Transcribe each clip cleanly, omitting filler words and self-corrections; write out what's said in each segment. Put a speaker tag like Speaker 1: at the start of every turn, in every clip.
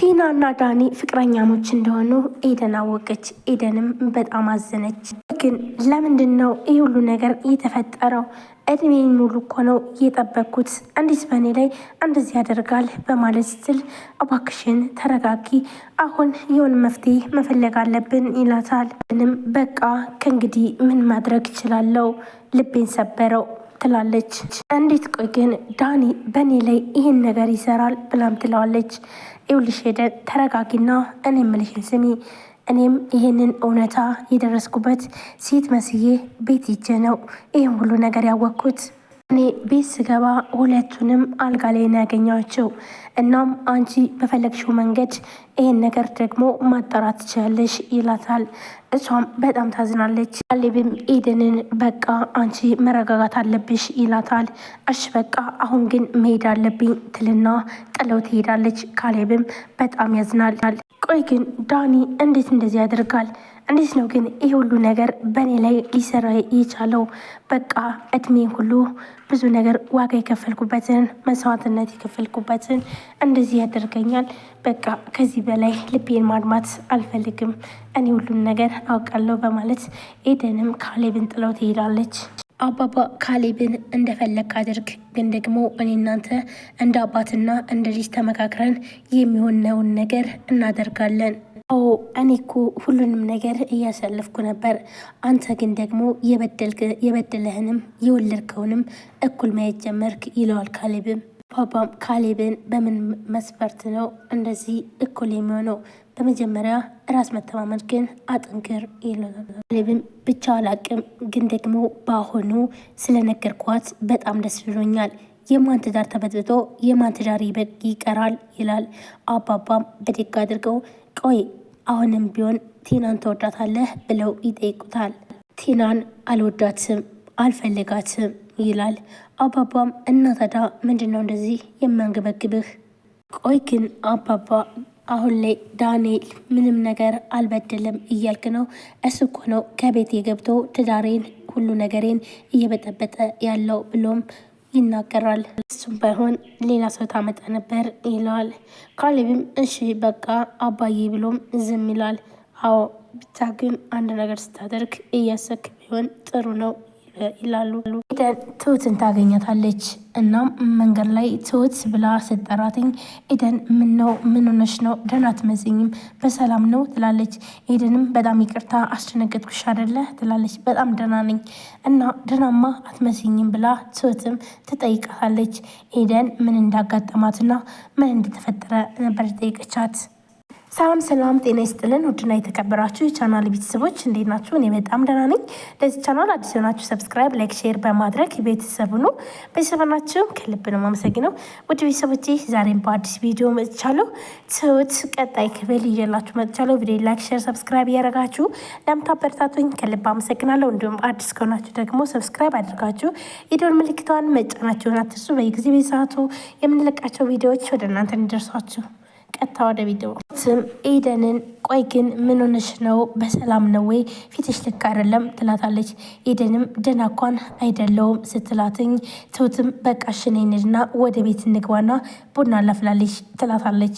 Speaker 1: ቲናና ዳኒ ፍቅረኛሞች እንደሆኑ ኤደን አወቀች። ኤደንም በጣም አዘነች። ግን ለምንድን ነው ይህ ሁሉ ነገር የተፈጠረው? እድሜን ሙሉ እኮ ነው እየጠበቅኩት፣ እንዴት በእኔ ላይ እንደዚህ ያደርጋል? በማለት ስትል እባክሽን ተረጋጊ፣ አሁን የሆነ መፍትሄ መፈለግ አለብን ይላታል። ምንም በቃ ከእንግዲህ ምን ማድረግ እችላለሁ? ልቤን ሰበረው ትላለች። እንዴት ቆይ ግን ዳኒ በእኔ ላይ ይህን ነገር ይሰራል? ብላም ትለዋለች። ይኸውልሽ ሄደን ተረጋጊና እኔ የምልሽን ስሚ። እኔም ይህንን እውነታ የደረስኩበት ሴት መስዬ ቤት ይጄ ነው ይህን ሁሉ ነገር ያወቅኩት። እኔ ቤት ስገባ ሁለቱንም አልጋ ላይ ነው ያገኘኋቸው። እናም አንቺ በፈለግሽው መንገድ ይህን ነገር ደግሞ ማጣራት ትችላለሽ ይላታል። እሷም በጣም ታዝናለች። ካሌብም ኤደንን በቃ አንቺ መረጋጋት አለብሽ ይላታል። እሺ በቃ አሁን ግን መሄድ አለብኝ ትልና ጥለው ትሄዳለች። ካሌብም በጣም ያዝናል። ቆይ ግን ዳኒ እንዴት እንደዚህ ያደርጋል? እንዴት ነው ግን ይህ ሁሉ ነገር በእኔ ላይ ሊሰራ የቻለው? በቃ እድሜ ሁሉ ብዙ ነገር ዋጋ የከፈልኩበትን መስዋዕትነት የከፈልኩበትን እንደዚህ ያደርገኛል። በቃ ከዚህ በላይ ልቤን ማድማት አልፈልግም፣ እኔ ሁሉን ነገር አውቃለሁ በማለት ኤደንም ካሌብን ጥለው ትሄዳለች። አባባ ካሌብን እንደፈለግ አድርግ፣ ግን ደግሞ እኔ እናንተ እንደ አባትና እንደ ልጅ ተመካክረን የሚሆነውን ነገር እናደርጋለን። እኔ እኮ ሁሉንም ነገር እያሳለፍኩ ነበር። አንተ ግን ደግሞ የበደለህንም የወለድከውንም እኩል ማየት ጀመርክ ይለዋል ካሌብም። አባባም ካሌብን በምን መስፈርት ነው እንደዚህ እኩል የሚሆነው? በመጀመሪያ ራስ መተማመን ግን አጥንክር ይለዋል። ካሌብም ብቻ አላቅም፣ ግን ደግሞ በአሁኑ ስለነገርኳት በጣም ደስ ብሎኛል። የማን ትዳር ተበጥብጦ የማን ትዳር ይቀራል ይላል። አባባም በደግ አድርገው ቆይ አሁንም ቢሆን ቲናን ተወዳታለህ ብለው ይጠይቁታል። ቲናን አልወዳትም፣ አልፈልጋትም ይላል። አባባም እና ታዲያ ምንድን ነው እንደዚህ የሚያንገበግብህ? ቆይ ግን አባባ አሁን ላይ ዳንኤል ምንም ነገር አልበደለም እያልክ ነው? እሱ እኮ ነው ከቤት የገብቶ ትዳሬን ሁሉ ነገሬን እየበጠበጠ ያለው ብሎም ይናገራል። እሱም ባይሆን ሌላ ሰው ታመጣ ነበር ይለዋል። ካሌብም እሺ በቃ አባዬ ብሎም ዝም ይላል። አዎ ብቻ ግን አንድ ነገር ስታደርግ እያሰብክ ቢሆን ጥሩ ነው ይላሉ። ኤደን ትሁትን ታገኛታለች። እናም መንገድ ላይ ትሁት ብላ ስትጠራትኝ ኤደን ምን ሆነሽ ነው? ደህና አትመስኝም፣ በሰላም ነው ትላለች። ኤደንም በጣም ይቅርታ አስደነገጥኩሽ አይደለ ትላለች። በጣም ደህና ነኝ እና ደህናማ አትመስኝም ብላ ትሁትም ትጠይቃታለች። ኤደን ምን እንዳጋጠማትና ምን እንደተፈጠረ ነበር ጠይቀቻት። ሰላም ሰላም፣ ጤና ይስጥልን ውድና የተከበራችሁ የቻናል ቤተሰቦች እንዴት ናችሁ? እኔ በጣም ደህና ነኝ። ለዚህ ቻናል አዲስ የሆናችሁ ሰብስክራይብ፣ ላይክ፣ ሼር በማድረግ ቤተሰቡ ነው። ቤተሰብናችሁ ከልብ ነው የማመሰግነው። ውድ ቤተሰቦቼ ዛሬም በአዲስ ቪዲዮ መጥቻለሁ። ትሁት ቀጣይ ክፍል ይዤላችሁ መጥቻለሁ። ቪዲዮ ላይክ፣ ሼር፣ ሰብስክራይብ እያደረጋችሁ ለምታበረታቱኝ ከልብ አመሰግናለሁ። እንዲሁም አዲስ ከሆናችሁ ደግሞ ሰብስክራይብ አድርጋችሁ የደወል ምልክቷን መጫናችሁን አትርሱ። በየጊዜ በሰዓቱ የምንለቃቸው ቪዲዮዎች ወደ እናንተ እንዲደርሷችሁ። ቀጥታ ወደ ቪዲዮ ስም ኤደንን ቆይ ግን ምን ሆነሽ ነው? በሰላም ነው ወይ? ፊትሽ ልክ አይደለም ትላታለች። ኤደንም ደህና እንኳን አይደለውም ስትላትኝ ትሁትም በቃ እሺ ነይ እንሂድና ወደ ቤት እንግባና ቡና ላፍላለች ትላታለች።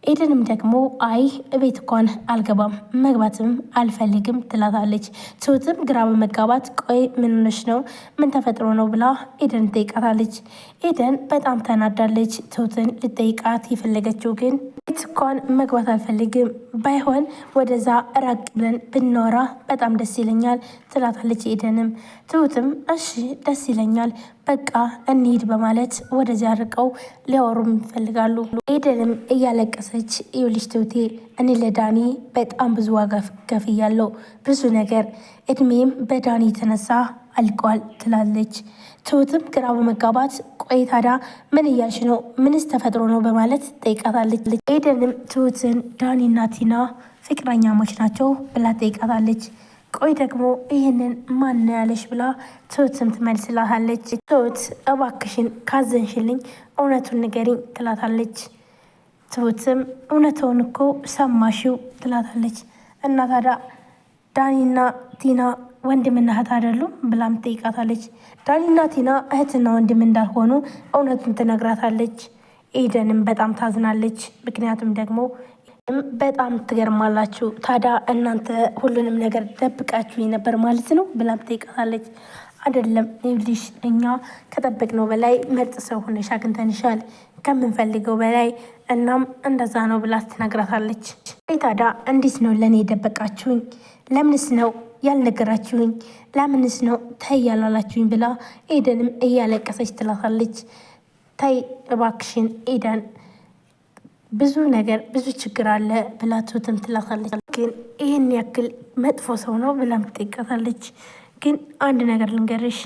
Speaker 1: ኤደንም ደግሞ አይ ቤት እንኳን አልገባም መግባትም አልፈልግም ትላታለች። ትሁትም ግራ በመጋባት ቆይ ምን ሆነሽ ነው? ምን ተፈጥሮ ነው ብላ ኤደን ትጠይቃታለች። ኤደን በጣም ተናዳለች። ትሁትን ልጠይቃት የፈለገችው ግን ቤት እንኳን መግባት አልፈልግም፣ ባይሆን ወደዛ ራቅ ብለን ብናወራ በጣም ደስ ይለኛል ትላታለች። ኤደንም ትሁትም እሺ ደስ ይለኛል በቃ እንሂድ በማለት ወደዚያ ርቀው ሊያወሩም ይፈልጋሉ። ኤደንም እያለቀሰች ይኸውልሽ ትሁቴ እኔ ለዳኒ በጣም ብዙ ዋጋ ከፍያለሁ፣ ብዙ ነገር እድሜም በዳኒ የተነሳ አልቋል ትላለች። ትሁትም ግራ በመጋባት ቆይ ታዲያ ምን እያልሽ ነው? ምንስ ተፈጥሮ ነው? በማለት ጠይቃታለች። ኤደንም ትሁትን ዳኒና ቲና ፍቅረኛሞች ናቸው ብላ ጠይቃታለች። ቆይ ደግሞ ይህንን ማን ያለሽ ብላ ትሁትም ትመልስላታለች። ትሁት እባክሽን ካዘንሽልኝ እውነቱን ንገሪኝ ትላታለች። ትሁትም እውነቱን እኮ ሰማሽው ትላታለች። እና ታዲያ ዳኒና ቲና ወንድምና እህት አይደሉም ብላም ጠይቃታለች። ዳኒና ቲና እህትና ወንድም እንዳልሆኑ እውነቱን ትነግራታለች። ኤደንም በጣም ታዝናለች። ምክንያቱም ደግሞ በጣም ትገርማላችሁ፣ ታዲያ እናንተ ሁሉንም ነገር ደብቃችሁ ነበር ማለት ነው ብላም ትጠይቃታለች። አይደለም ይኸውልሽ፣ እኛ ከጠበቅነው በላይ ምርጥ ሰው ሆነሽ አግኝተንሻል ከምንፈልገው በላይ እናም እንደዛ ነው ብላ ትነግራታለች። ታዲያ እንዴት ነው ለእኔ የደበቃችሁኝ? ለምንስ ነው ያልነገራችሁኝ? ለምንስ ነው ተይ ያላላችሁኝ? ብላ ኤደንም እያለቀሰች ትላታለች። ተይ እባክሽን ኤደን፣ ብዙ ነገር ብዙ ችግር አለ ብላ ትሁትም ትላታለች። ግን ይህን ያክል መጥፎ ሰው ነው ብላም ትጠይቃታለች። ግን አንድ ነገር ልንገርሽ፣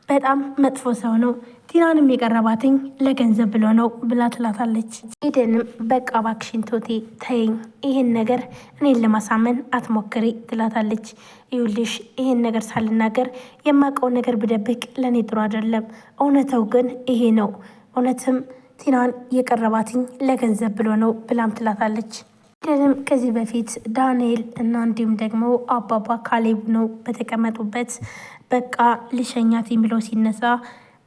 Speaker 1: በጣም መጥፎ ሰው ነው። ቲናንም የቀረባትኝ ለገንዘብ ብሎ ነው ብላ ትላታለች። ኤደንም በቃ እባክሽን ቶቴ ተይኝ፣ ይህን ነገር እኔን ለማሳመን አትሞክሪ ትላታለች። ይኸውልሽ ይህን ነገር ሳልናገር የማውቀውን ነገር ብደብቅ ለእኔ ጥሩ አይደለም። እውነተው ግን ይሄ ነው። እውነትም ቲናን የቀረባትኝ ለገንዘብ ብሎ ነው ብላም ትላታለች። ኤደንም ከዚህ በፊት ዳንኤል እና እንዲሁም ደግሞ አባባ ካሌብ ነው በተቀመጡበት በቃ ልሸኛት የሚለው ሲነሳ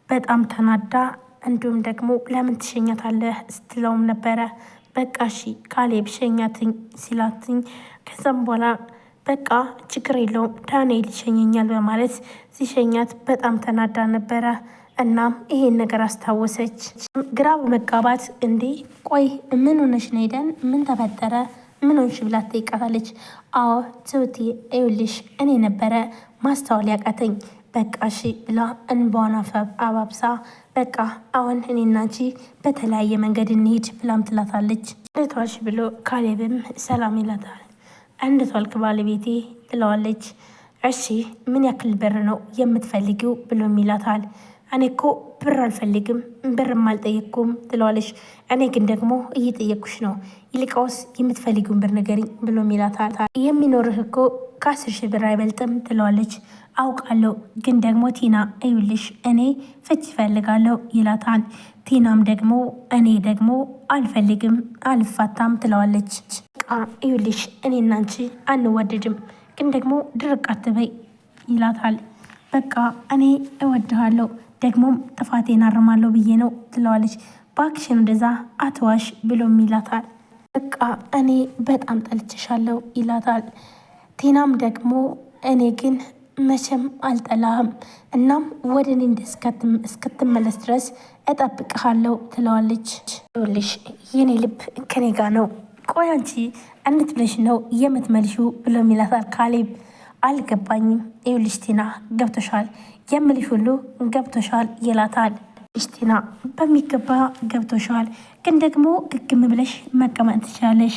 Speaker 1: በጣም ተናዳ፣ እንዲሁም ደግሞ ለምን ትሸኛታለህ ስትለውም ነበረ። በቃ እሺ ካሌብ ሸኛትኝ ሲላትኝ ከዛም በኋላ በቃ ችግር የለውም ዳንኤል ይሸኘኛል በማለት ሲሸኛት በጣም ተናዳ ነበረ። እናም ይሄን ነገር አስታወሰች። ግራ በመጋባት እንዴ ቆይ ምን ሆነሽ ነው ኤደን? ምን ተፈጠረ? ምን ሆንሽ ብላ ትጠይቃታለች። አዎ ትሁቴ ይኸውልሽ እኔ ነበረ ማስተዋል ያቃተኝ። በቃ እሺ ብላ እንባዋን አባብሳ በቃ አሁን እኔና አንቺ በተለያየ መንገድ እንሂድ ብላም ትላታለች። እንድትዋልሽ ብሎ ካሌብም ሰላም ይላታል። እንድትዋልክ ባለቤቴ ትለዋለች። እሺ ምን ያክል ብር ነው የምትፈልጊው ብሎም ይላታል። እኔ እኮ ብር አልፈልግም ብርም አልጠየቅኩም ትለዋለች። እኔ ግን ደግሞ እየጠየቅኩሽ ነው፣ ይልቃውስ የምትፈልጊውን ብር ንገሪኝ ብሎም ይላታል። የሚኖርህ እኮ ከ10,000 ብር አይበልጥም ትለዋለች። አውቃለሁ ግን ደግሞ ቲና እዩልሽ እኔ ፍች ይፈልጋለሁ ይላታል። ቲናም ደግሞ እኔ ደግሞ አልፈልግም አልፋታም ትለዋለች። እዩልሽ እኔ እናንቺ አንወደድም ግን ደግሞ ድርቅ አትበይ ይላታል። በቃ እኔ እወድሃለሁ ደግሞም ጥፋቴን አርማለሁ ብዬ ነው ትለዋለች። ባክሽን እንደዛ አትዋሽ ብሎም ይላታል። በቃ እኔ በጣም ጠልችሻለሁ ይላታል። ቲናም ደግሞ እኔ ግን መቼም አልጠላህም፣ እናም ወደ እኔ እስክትመለስ ድረስ እጠብቅሃለሁ ትለዋለች። ይኸውልሽ የኔ ልብ ከኔ ጋ ነው፣ ቆይ አንቺ እንዴት ብለሽ ነው የምትመልሺው ብሎም ይላታል ካሌብ። አልገባኝም። ይኸውልሽ ቲና ገብቶሻል፣ የምልሽ ሁሉ ገብቶሻል ይላታል። ቲና በሚገባ ገብቶሻል፣ ግን ደግሞ ግግም ብለሽ መቀመጥ ትችላለሽ፣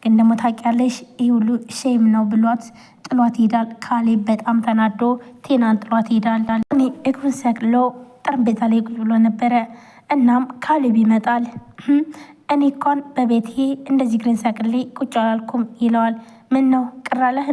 Speaker 1: ግን ደግሞ ታውቂያለሽ ይህ ሁሉ ሼም ነው ብሏት ጥሏት ይሄዳል። ካሌብ በጣም ተናዶ ቲናን ጥሏት ይሄዳል። እኔ እግሩን ሰቅሎ ጠረጴዛ ላይ ቁጭ ብሎ ነበረ። እናም ካሌብ ይመጣል። እኔ እንኳን በቤቴ እንደዚህ እግሬን ሰቅሌ ቁጭ አላልኩም ይለዋል። ምን ነው ቅራለህ?